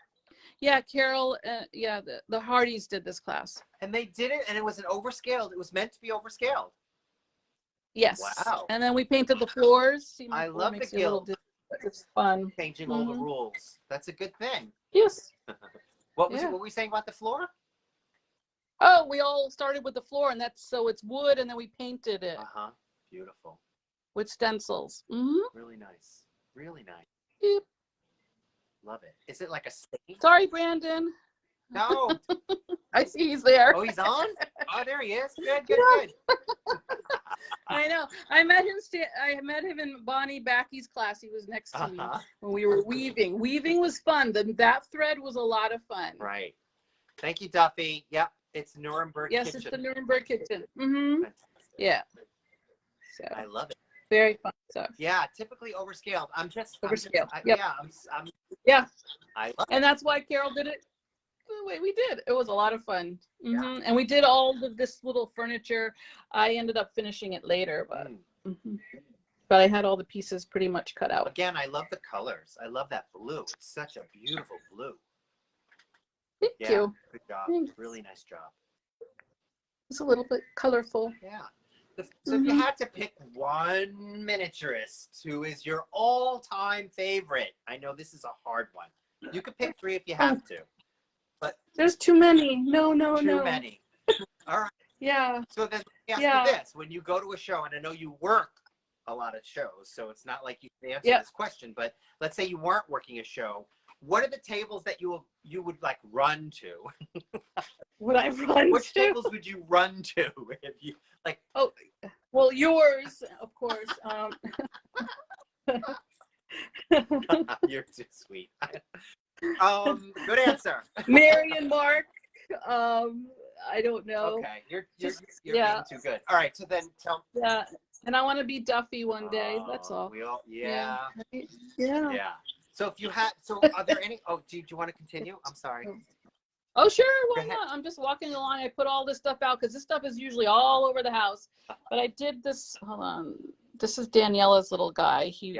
Speaker 1: Yeah, Carol, the Hardys did this class.
Speaker 2: And they did it, and it was an overscaled. It was meant to be overscaled.
Speaker 1: Yes.
Speaker 2: Wow.
Speaker 1: And then we painted the floors. See,
Speaker 2: I love the guild.
Speaker 1: It's fun.
Speaker 2: Changing all the rules. That's a good thing.
Speaker 1: Yes.
Speaker 2: What were we saying about the floor?
Speaker 1: Oh, we all started with the floor, and so it's wood, and then we painted it.
Speaker 2: Beautiful.
Speaker 1: With stencils.
Speaker 2: Really nice. Really nice.
Speaker 1: Yep.
Speaker 2: Love it. Is it like a stain?
Speaker 1: Sorry, Brandon.
Speaker 2: No.
Speaker 1: I see he's there.
Speaker 2: Oh, he's on? Oh, there he is. Good.
Speaker 1: I know. I met him in Bonnie Backey's class. He was next to me when we were weaving. Weaving was fun. That thread was a lot of fun.
Speaker 2: Right. Thank you, Duffy. Yep. It's Nuremberg
Speaker 1: Yes,
Speaker 2: Kitchen.
Speaker 1: it's the Nuremberg Kitchen. Mm-hmm. Yeah. So
Speaker 2: I love it.
Speaker 1: very fun stuff.
Speaker 2: Yeah, typically overscaled.
Speaker 1: Overscaled.
Speaker 2: Yep.
Speaker 1: Yeah.
Speaker 2: I love
Speaker 1: And
Speaker 2: it.
Speaker 1: that's why Carol did it the way we did. It was a lot of fun. Mm-hmm. And we did all of this little furniture. I ended up finishing it later, but but I had all the pieces pretty much cut out.
Speaker 2: Again, I love the colors. I love that blue. It's such a beautiful blue.
Speaker 1: Thank you.
Speaker 2: Good job.
Speaker 1: Thanks.
Speaker 2: Really nice job.
Speaker 1: It's a little bit colorful.
Speaker 2: Yeah. So if you had to pick one miniaturist who is your all-time favorite, I know this is a hard one. You could pick 3 if you have to. But
Speaker 1: there's too many. No.
Speaker 2: Too many. All right.
Speaker 1: Yeah.
Speaker 2: So then let me ask you this. When you go to a show, and I know you work a lot of shows, so it's not like you can answer this question, but let's say you weren't working a show, what are the tables that you would like run to?
Speaker 1: Would I run
Speaker 2: Which
Speaker 1: to?
Speaker 2: tables would you run to if you like?
Speaker 1: Oh, well, yours, of course.
Speaker 2: You're too sweet. Good answer.
Speaker 1: Mary and Mark. I don't know.
Speaker 2: Okay, you're
Speaker 1: Just,
Speaker 2: being too good. All right, so then tell.
Speaker 1: Yeah, and I want to be Duffy one day. That's all.
Speaker 2: We all,
Speaker 1: Yeah.
Speaker 2: So if you had, are there any? Oh, do you want to continue? I'm sorry.
Speaker 1: Oh, sure. Why not? I'm just walking along. I put all this stuff out because this stuff is usually all over the house. But I did this. Hold on. This is Daniela's little guy. He's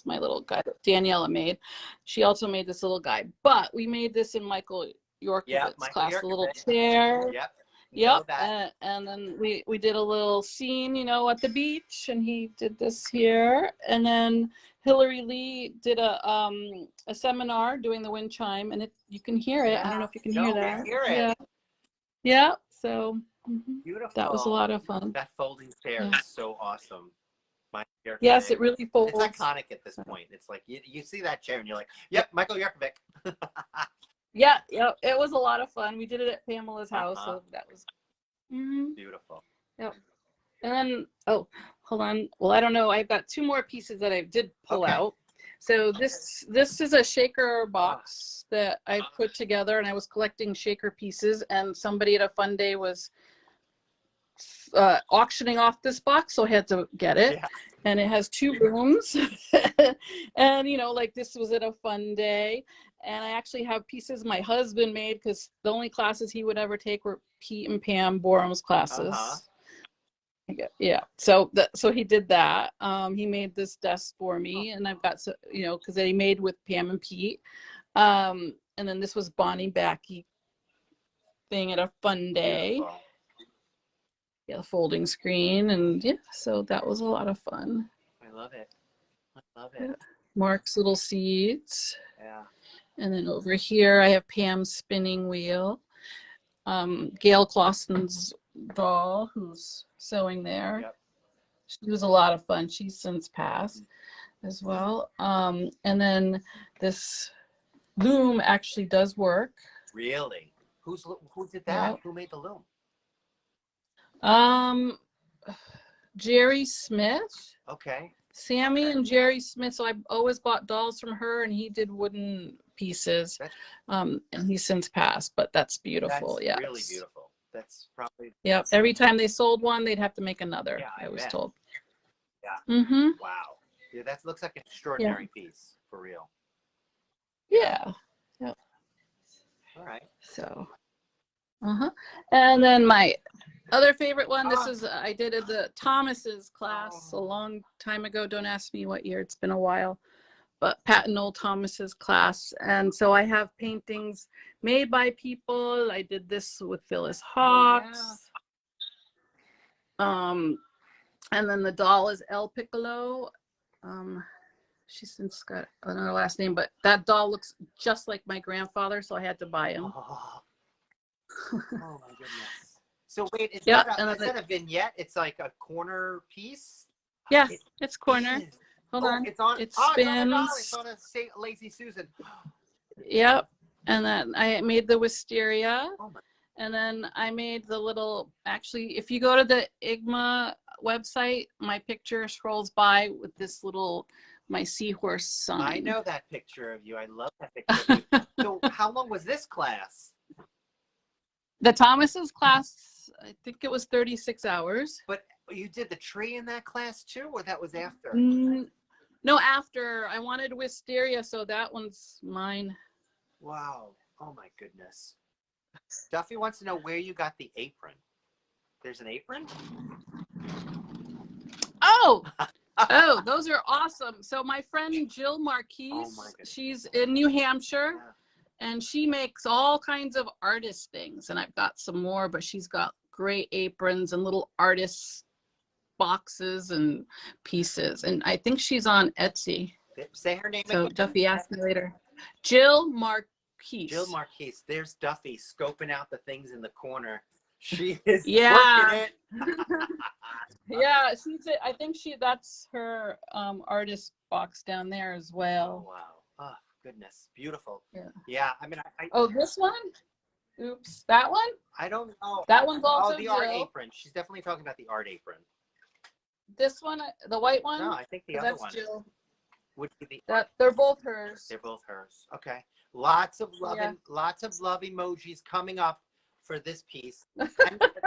Speaker 1: my little guy that Daniela made. She also made this little guy. But we made this in Michael Yorkovitz's class, the little chair. Yep. And then we did a little scene, at the beach, and he did this here. And then Hillary Lee did a seminar doing the wind chime, and you can hear it. I don't know if you can hear that.
Speaker 2: We hear it.
Speaker 1: Yeah. So
Speaker 2: beautiful.
Speaker 1: That was a lot of fun.
Speaker 2: That folding chair is so awesome.
Speaker 1: Yes, it really folds.
Speaker 2: It's iconic at this point. It's like you see that chair and you're like, yep, Michael Yorkovic.
Speaker 1: Yeah, it was a lot of fun. We did it at Pamela's house, so that was
Speaker 2: beautiful.
Speaker 1: Yep. And then, oh, hold on. Well, I don't know. I've got 2 more pieces that I did pull out. So this is a shaker box that I put together, and I was collecting shaker pieces, and somebody at a fun day was auctioning off this box, so I had to get it. Yeah. And it has 2 rooms. And like this was at a fun day. And I actually have pieces my husband made because the only classes he would ever take were Pete and Pam Borum's classes. Yeah. So he did that. He made this desk for me, and I've got because he made with Pam and Pete. And then this was Bonnie Backy thing at a fun day. Beautiful. Yeah, folding screen, and so that was a lot of fun.
Speaker 2: I love it.
Speaker 1: Yeah. Mark's little seeds.
Speaker 2: Yeah.
Speaker 1: And then over here I have Pam's spinning wheel. Gail Clausen's doll, who's sewing there. Yep. She was a lot of fun. She's since passed as well. And then this loom actually does work.
Speaker 2: Really? Who did that? Yep. Who made the loom?
Speaker 1: Jerry Smith.
Speaker 2: Okay.
Speaker 1: Sammy and Jerry Smith. So I always bought dolls from her, and he did wooden pieces. And he's since passed, but that's beautiful.
Speaker 2: That's really beautiful. That's probably.
Speaker 1: Yeah. Every time they sold one, they'd have to make another. Yeah, I was told.
Speaker 2: Yeah. Wow. Yeah, that looks like an extraordinary piece for real.
Speaker 1: Yeah. Yep.
Speaker 2: All right.
Speaker 1: So. And then my other favorite one, this is I did at the Thomas's class a long time ago. Don't ask me what year, it's been a while, but Pat and Noel Thomas's class. And so I have paintings made by people. I did this with Phyllis Hawks. And then the doll is El Piccolo. She's since got another last name, but that doll looks just like my grandfather, so I had to buy him.
Speaker 2: Oh my goodness. So wait, is that a vignette? It's like a corner piece?
Speaker 1: Yeah, it's corner. Hold on.
Speaker 2: It's on.
Speaker 1: It spins.
Speaker 2: It's on a Lazy Susan.
Speaker 1: Yep. And then I made the wisteria. And then I made the little, actually, if you go to the IGMA website, my picture scrolls by with this little, my seahorse sign.
Speaker 2: I know that picture of you. I love that picture of you. So how long was this class?
Speaker 1: The Thomas's class, I think it was 36 hours.
Speaker 2: But you did the tree in that class too, or that was after?
Speaker 1: No, after. I wanted wisteria, so that one's mine.
Speaker 2: Wow. Oh my goodness. Duffy wants to know where you got the apron. There's an apron?
Speaker 1: Oh! Oh, those are awesome. So my friend Jill Marquise, she's in New Hampshire, and she makes all kinds of artist things. And I've got some more, but she's got great aprons and little artist boxes and pieces. And I think she's on Etsy.
Speaker 2: Say her name
Speaker 1: so
Speaker 2: again.
Speaker 1: Duffy asked me later. Jill Marquise.
Speaker 2: Jill Marquise. There's Duffy scoping out the things in the corner. She is working it.
Speaker 1: Yeah, I think that's her artist box down there as well.
Speaker 2: Oh wow. Oh goodness. Beautiful.
Speaker 1: Yeah.
Speaker 2: I mean
Speaker 1: oh, this one? Oops. That one?
Speaker 2: I don't know.
Speaker 1: That one's also
Speaker 2: the art apron. She's definitely talking about the art apron.
Speaker 1: This one, the white one?
Speaker 2: No, I think the other
Speaker 1: that's
Speaker 2: one.
Speaker 1: Jill.
Speaker 2: Would be
Speaker 1: They're both hers.
Speaker 2: They're both hers. Okay. Lots of love emojis coming up for this piece. And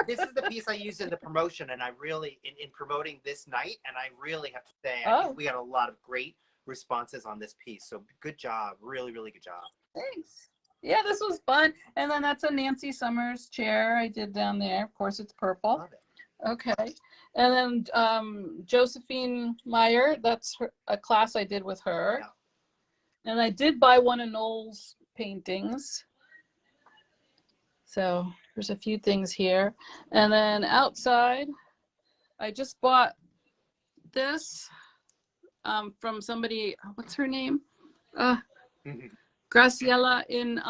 Speaker 2: this is the piece I used in the promotion, and I really in promoting this night, and I really have to say I think we got a lot of great responses on this piece. So good job. Really, really good job.
Speaker 1: Thanks. Yeah, this was fun. And then that's a Nancy Summers chair I did down there. Of course, it's purple.
Speaker 2: Love it.
Speaker 1: Okay. And then Josephine Meyer, that's a class I did with her. Yeah. And I did buy one of Noel's paintings. So there's a few things here. And then outside, I just bought this from somebody, what's her name? Graciela in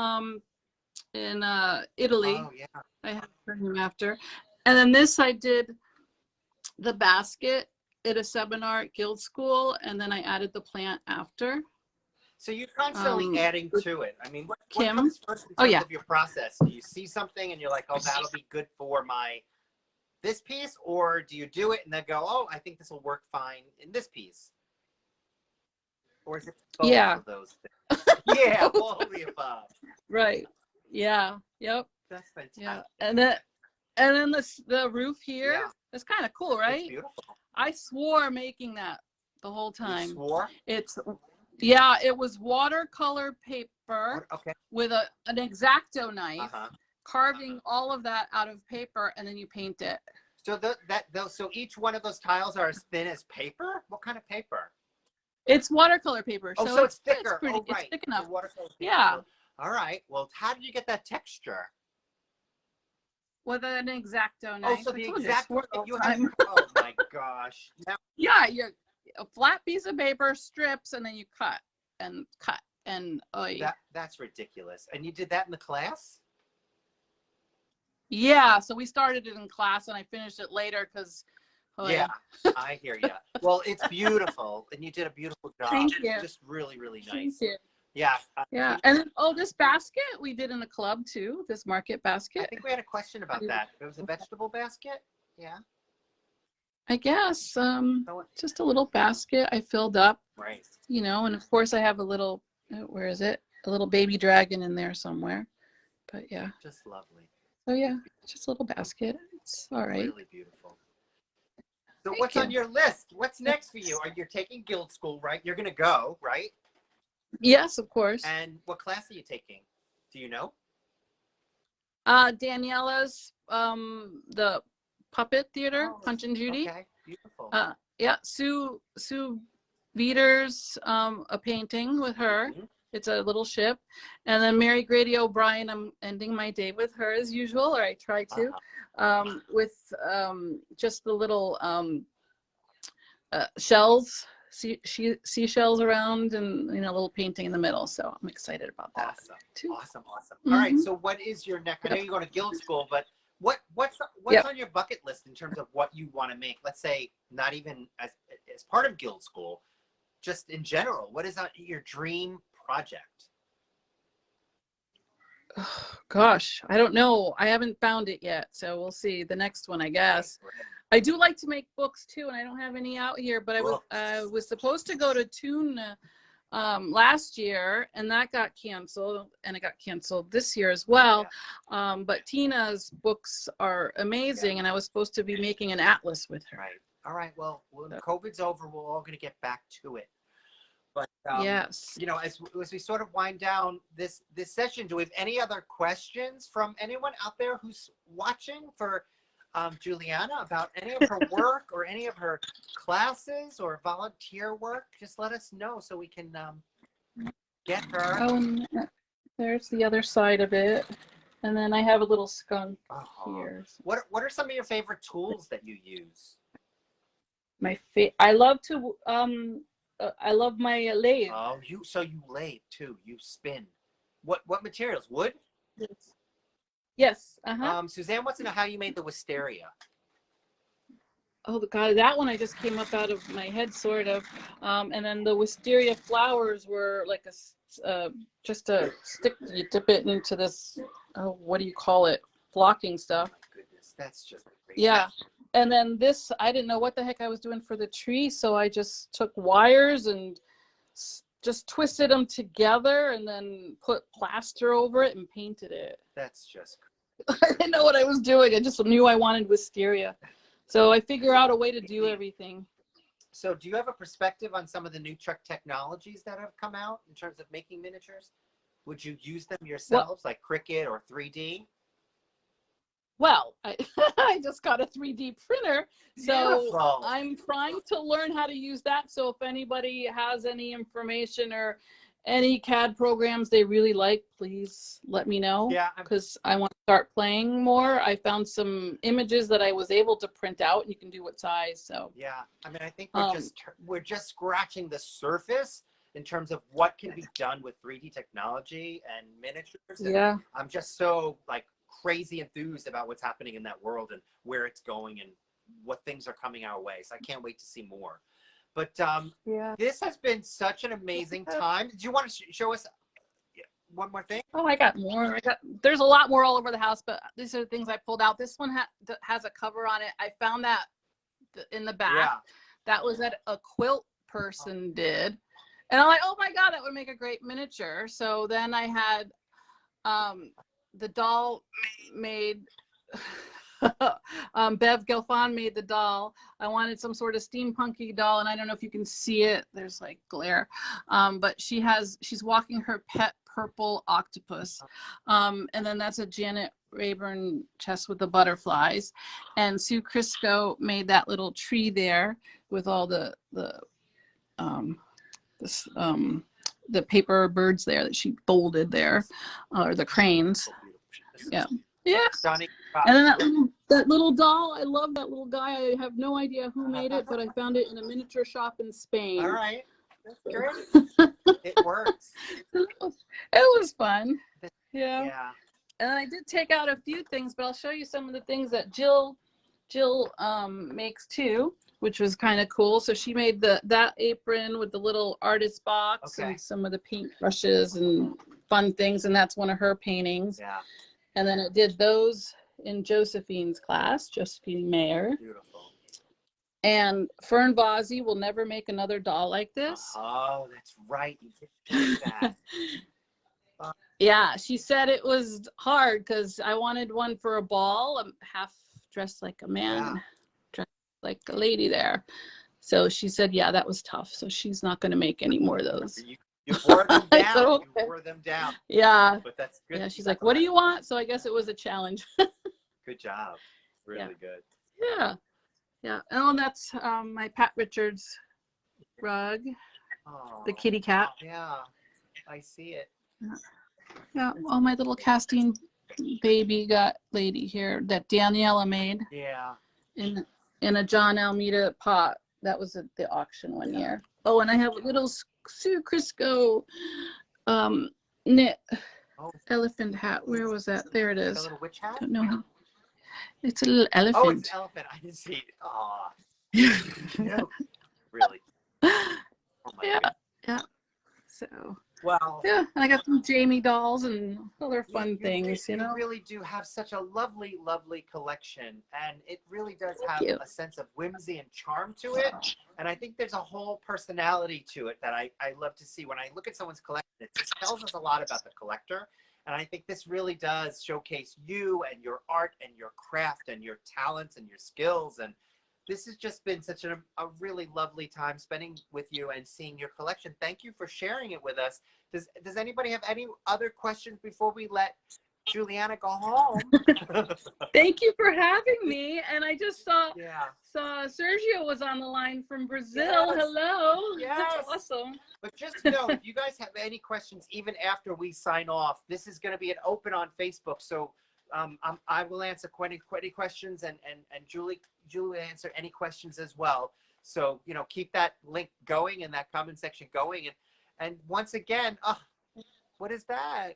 Speaker 1: Italy.
Speaker 2: Oh, yeah.
Speaker 1: I have her name after. And then this I did the basket at a seminar at Guild School, and then I added the plant after.
Speaker 2: So you're constantly adding to it. I mean, what comes first in terms of your process? Do you see something and you're like, oh, that'll be good for this piece? Or do you do it and then go, oh, I think this will work fine in this piece? Or is it both of those things? Yeah, all of the above.
Speaker 1: Right. Yeah. Yep.
Speaker 2: That's fantastic.
Speaker 1: Yeah. And then the roof here, it's kind of cool, right?
Speaker 2: It's beautiful.
Speaker 1: I swore making that the whole time.
Speaker 2: You swore?
Speaker 1: It was watercolor paper with an X-Acto knife, carving all of that out of paper, and then you paint it.
Speaker 2: So so each one of those tiles are as thin as paper? What kind of paper?
Speaker 1: It's watercolor paper.
Speaker 2: Oh, so it's thicker.
Speaker 1: It's thick enough.
Speaker 2: Watercolor paper.
Speaker 1: Yeah.
Speaker 2: All right. Well, how did you get that texture?
Speaker 1: With an X-Acto knife.
Speaker 2: Oh, so the X-Acto you have. Oh my gosh. Now,
Speaker 1: a flat piece of paper, strips, and then you cut and
Speaker 2: that's ridiculous. And you did that in the class?
Speaker 1: Yeah, so we started it in class and I finished it later because
Speaker 2: I hear you. Well, it's beautiful, and you did a beautiful job.
Speaker 1: Thank you.
Speaker 2: Just really, really nice.
Speaker 1: Thank you.
Speaker 2: Yeah.
Speaker 1: Yeah, and then, this basket we did in a club too. This market basket.
Speaker 2: I think we had a question about that. It was a vegetable basket. Yeah.
Speaker 1: I guess just a little basket I filled up.
Speaker 2: Right.
Speaker 1: And of course I have a little. Where is it? A little baby dragon in there somewhere. But yeah.
Speaker 2: Just lovely.
Speaker 1: So yeah, just a little basket. It's all right.
Speaker 2: Really beautiful. So what's on your list? What's next for you? You're taking Guild School, right? You're going to go, right?
Speaker 1: Yes, of course.
Speaker 2: And what class are you taking? Do you know?
Speaker 1: Daniela's the puppet theater, Punch and Judy.
Speaker 2: Okay, beautiful.
Speaker 1: Sue Veter's a painting with her. Mm-hmm. It's a little ship. And then Mary Grady O'Brien, I'm ending my day with her as usual, or I try to, with just the little shells, seashells around, and a little painting in the middle. So I'm excited about that.
Speaker 2: Awesome. Mm-hmm. All right. So what is your next? I know you're going to Guild School, but what's on your bucket list in terms of what you want to make? Let's say not even as part of Guild School, just in general. What is your dream project?
Speaker 1: Oh, gosh, I don't know. I haven't found it yet, so we'll see. The next one, I guess. Right. I do like to make books too, and I don't have any out here. But I was supposed to go to Toon last year, and that got canceled, and it got canceled this year as well. But Tina's books are amazing, and I was supposed to be making an atlas with her.
Speaker 2: Right. All right. Well, when COVID's over, we're all going to get back to it. But
Speaker 1: yes,
Speaker 2: you know, as we sort of wind down this session, do we have any other questions from anyone out there who's watching for Juliana about any of her work or any of her classes or volunteer work? Just let us know so we can get her.
Speaker 1: Oh, and there's the other side of it, and then I have a little skunk here.
Speaker 2: What are some of your favorite tools that you use?
Speaker 1: I love to I love my lathe.
Speaker 2: Oh, you lathe too. You spin. What materials? Wood?
Speaker 1: Yes.
Speaker 2: Suzanne wants to know how you made the wisteria.
Speaker 1: Oh God, that one I just came up out of my head, sort of. And then the wisteria flowers were like just a stick. You dip it into this. Oh, what do you call it? Flocking stuff.
Speaker 2: Oh my goodness, that's just great.
Speaker 1: Yeah. And then this, I didn't know what the heck I was doing for the tree, so I just took wires and just twisted them together and then put plaster over it and painted it.
Speaker 2: That's just
Speaker 1: I didn't know what I was doing. I just knew I wanted wisteria. So I figure out a way to do everything.
Speaker 2: So do you have a perspective on some of the new truck technologies that have come out in terms of making miniatures? Would you use them yourselves, like Cricut or 3D?
Speaker 1: Well, I just got a 3D printer, so
Speaker 2: Beautiful.
Speaker 1: I'm trying to learn how to use that. So if anybody has any information or any CAD programs they really like, please let me know.
Speaker 2: Yeah,
Speaker 1: because I want to start playing more. I found some images that I was able to print out, and you can do what size. So
Speaker 2: yeah, I mean, I think we're just scratching the surface in terms of what can be done with 3D technology and miniatures. And
Speaker 1: yeah,
Speaker 2: I'm just so like crazy enthused about what's happening in that world and where it's going and what things are coming our way. So I can't wait to see more. But
Speaker 1: yeah.
Speaker 2: this has been such an amazing time. Do you want to show us one more thing?
Speaker 1: Oh, I got more. There's a lot more all over the house, but these are the things I pulled out. This one has a cover on it. I found that in the back.
Speaker 2: Yeah.
Speaker 1: That was that a quilt person did. And I'm like, oh my God, that would make a great miniature. So then I had the doll made. Bev Gelfand made the doll. I wanted some sort of steampunky doll, and I don't know if you can see it. There's like glare, but she's walking her pet purple octopus, and then that's a Janet Rayburn chest with the butterflies. And Sue Crisco made that little tree there with all the paper birds there that she folded there, or the cranes. Yeah. Yeah.
Speaker 2: Stunning.
Speaker 1: And then that little doll, I love that little guy. I have no idea who made it, but I found it in a miniature shop in Spain.
Speaker 2: All right. That's great. It works.
Speaker 1: It was fun. Yeah.
Speaker 2: Yeah.
Speaker 1: And I did take out a few things, but I'll show you some of the things that Jill makes too, which was kind of cool. So she made that apron with the little artist box and some of the paint brushes and fun things, and that's one of her paintings.
Speaker 2: Yeah.
Speaker 1: And then I did those in Josephine's class, Josephine Mayer.
Speaker 2: Beautiful.
Speaker 1: And Fern Bozzi will never make another doll like this.
Speaker 2: Oh, that's right. You did do that.
Speaker 1: Yeah, she said it was hard because I wanted one for a ball, half dressed like a man, dressed like a lady there. So she said, yeah, that was tough. So she's not going to make any more of those.
Speaker 2: You wore them down.
Speaker 1: So, okay.
Speaker 2: You wore them down.
Speaker 1: Yeah.
Speaker 2: But that's good.
Speaker 1: Yeah, she's like, what do you want? So I guess it was a challenge.
Speaker 2: Good job. Really good.
Speaker 1: Yeah. Yeah. Oh, and that's my Pat Richards rug.
Speaker 2: Oh,
Speaker 1: the kitty cat.
Speaker 2: Yeah. I see it.
Speaker 1: Yeah. Oh, my little casting baby got lady here that Daniela made.
Speaker 2: Yeah.
Speaker 1: In a John Almeida pot. That was at the auction one year. Oh, and I have a little Sue Crisco knit elephant hat. Where was that? There it is.
Speaker 2: A little witch hat?
Speaker 1: I don't know how. It's a little elephant.
Speaker 2: Oh, it's an elephant. I didn't see it. Oh. Yeah. Really. Oh my goodness.
Speaker 1: Yeah. So
Speaker 2: Well,
Speaker 1: yeah, and I got some Jamie dolls and other fun things, you know.
Speaker 2: You really do have such a lovely, lovely collection, and it really does
Speaker 1: Thank
Speaker 2: have
Speaker 1: you.
Speaker 2: a sense of whimsy and charm to it. And I think there's a whole personality to it that I love to see. When I look at someone's collection, it just tells us a lot about the collector. And I think this really does showcase you and your art and your craft and your talents and your skills. And this has just been such a really lovely time spending with you and seeing your collection. Thank you for sharing it with us. Does anybody have any other questions before we let Juliana go home?
Speaker 1: Thank you for having me. And I just saw
Speaker 2: Yeah.
Speaker 1: Sergio was on the line from Brazil.
Speaker 2: Yes.
Speaker 1: Hello.
Speaker 2: Yes.
Speaker 1: That's awesome.
Speaker 2: But just know, if you guys have any questions, even after we sign off, this is going to be an open on Facebook. So I will answer any questions, and Julie will answer any questions as well. So, you know, keep that link going and that comment section going. And once again, what is that?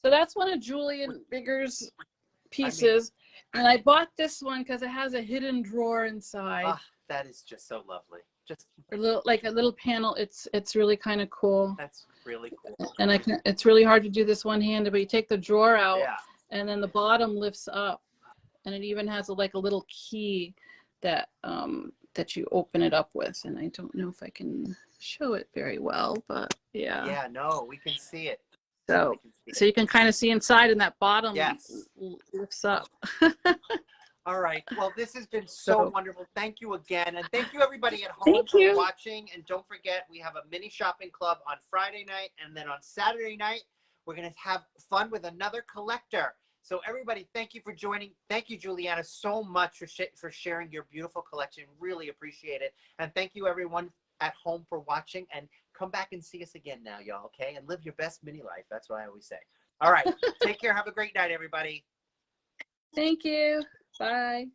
Speaker 1: So that's one of Julian Bigger's pieces. And I bought this one because it has a hidden drawer inside.
Speaker 2: That is just so lovely. Just
Speaker 1: a little panel. It's really kind of cool.
Speaker 2: That's really cool.
Speaker 1: And it's really hard to do this one-handed, but you take the drawer out,
Speaker 2: yeah.
Speaker 1: And then the bottom lifts up, and it even has a little key that that you open it up with. And I don't know if I can show it very well, but yeah.
Speaker 2: Yeah, no, we can see it.
Speaker 1: So you can kind of see inside, and that bottom lifts up.
Speaker 2: All right. Well, this has been so wonderful. Thank you again. And thank you, everybody at home, for watching. And don't forget, we have a mini shopping club on Friday night. And then on Saturday night, we're going to have fun with another collector. So everybody, thank you for joining. Thank you, Juliana, so much for sharing your beautiful collection. Really appreciate it. And thank you, everyone at home, for watching. And come back and see us again now, y'all, okay? And live your best mini life. That's what I always say. All right. Take care. Have a great night, everybody.
Speaker 1: Thank you. Bye.